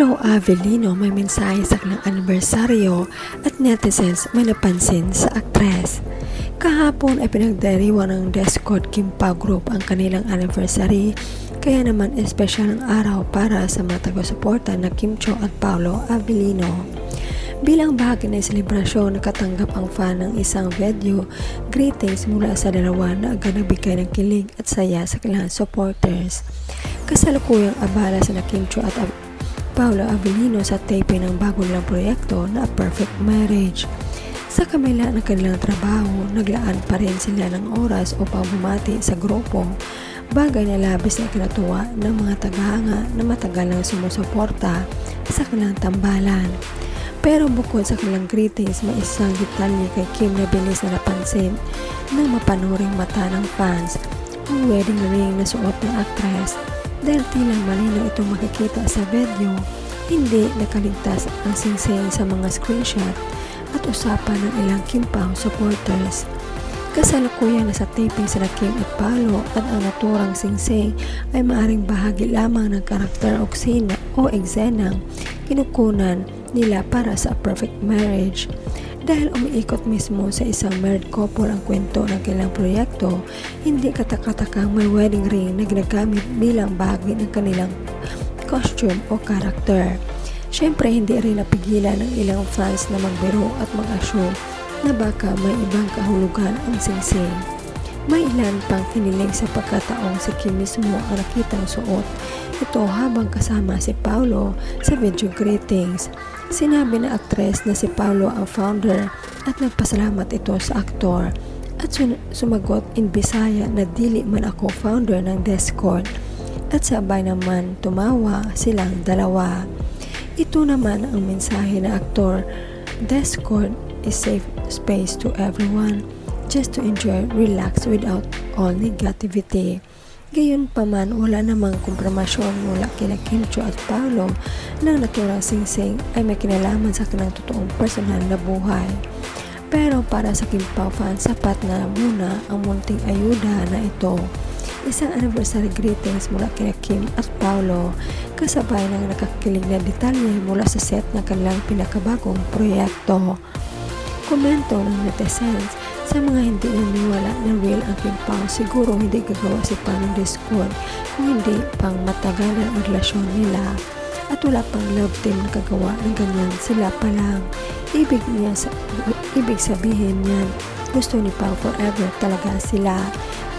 Paolo Avellino may mensahe sa kanilang anibersaryo at netizens may napansin sa aktres. Kahapon ay pinagdiriwang ng Discord Kim Pao Group ang kanilang anniversary, kaya naman espesyal ang araw para sa mga taga-suporta na Kim Cho at Paolo Avellino. Bilang bahagi ng selebrasyon, nakatanggap ang fan ng isang video greetings mula sa dalawa na agad nagbigay ng kilig at saya sa kanilang supporters. Kasalukuyang abala sa Kim Cho at Paolo Avellino sa taping ng bago nilang proyekto na A Perfect Marriage. Sa kamila ng kanilang trabaho, naglaan pa rin sila ng oras upang bumati sa grupo, bagay na labis na ikinatuwa ng mga tagahanga na matagal nang sumusuporta sa kanilang tambalan. Pero bukod sa kanilang greetings, may isang detalye kay Kim na bilis na napansin ng mapanuring mata ng fans, ang wedding ring na suot ng aktres. Dahil tila malinaw itong makikita sa video, hindi nakaligtas ang singsing sa mga screenshot at usapan ng ilang Kim Pao supporters. Kasalukuyan na sa taping sila Kim at Paolo at ang naturang singsing ay maaring bahagi lamang ng karakter o eksenang kinukunan nila para sa A Perfect Marriage. Dahil umiikot mismo sa isang married couple ang kwento ng kanilang proyekto, hindi katakatakang may wedding ring na ginagamit bilang bahagi ng kanilang costume o karakter. Siyempre, hindi rin napigilan ng ilang fans na magbiro at mag-assume na baka may ibang kahulugan ang singsing. May ilan pang kinilig sa pagkataong si Kim mismo ang nakitang suot ito habang kasama si Paolo sa video greetings. Sinabi na aktres na si Paolo ang founder at nagpasalamat ito sa aktor at sumagot in Bisaya na dili man ako founder ng Discord, at sabay naman tumawa silang dalawa. Ito naman ang mensahe na aktor, Discord is safe space to everyone just to enjoy, relax without all negativity. Gayunpaman, wala namang kumpirmasyon mula kina Kim Cho at Paolo na naturang singsing ay may kinalaman sa kanilang totoong personal na buhay. Pero para sa Kim Pao fans, sapat na muna ang munting ayuda na ito. Isang anniversary greetings mula kina Kim at Paolo, kasabay ng nakakilig na detalye mula sa set ng kanilang pinakabagong proyekto. Komento ng netizens, sa mga hindi naniwala na real ang Kim Pao, siguro hindi gagawa si Pao ng Discord kung hindi pang matagalan ang relasyon nila. At wala pang love team na kagawa ng ganyan, sila pa lang. Ibig sabihin niyan, gusto ni Pao forever talaga sila.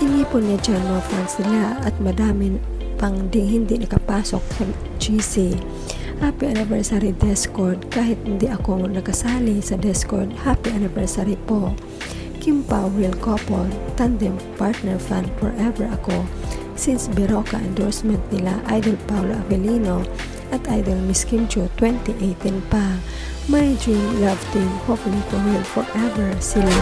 Inipon niya dyan mga fans nila at madami pang hindi nakapasok sa GC. Happy anniversary Discord. Kahit hindi ako nakasali sa Discord, happy anniversary po. Kim Pao real couple, tandem partner fan forever ako. Since Biroka endorsement nila Idol Paolo Avellino at Idol Miss Kim Cho 2018 pa. My dream love team, hopefully for real forever sila.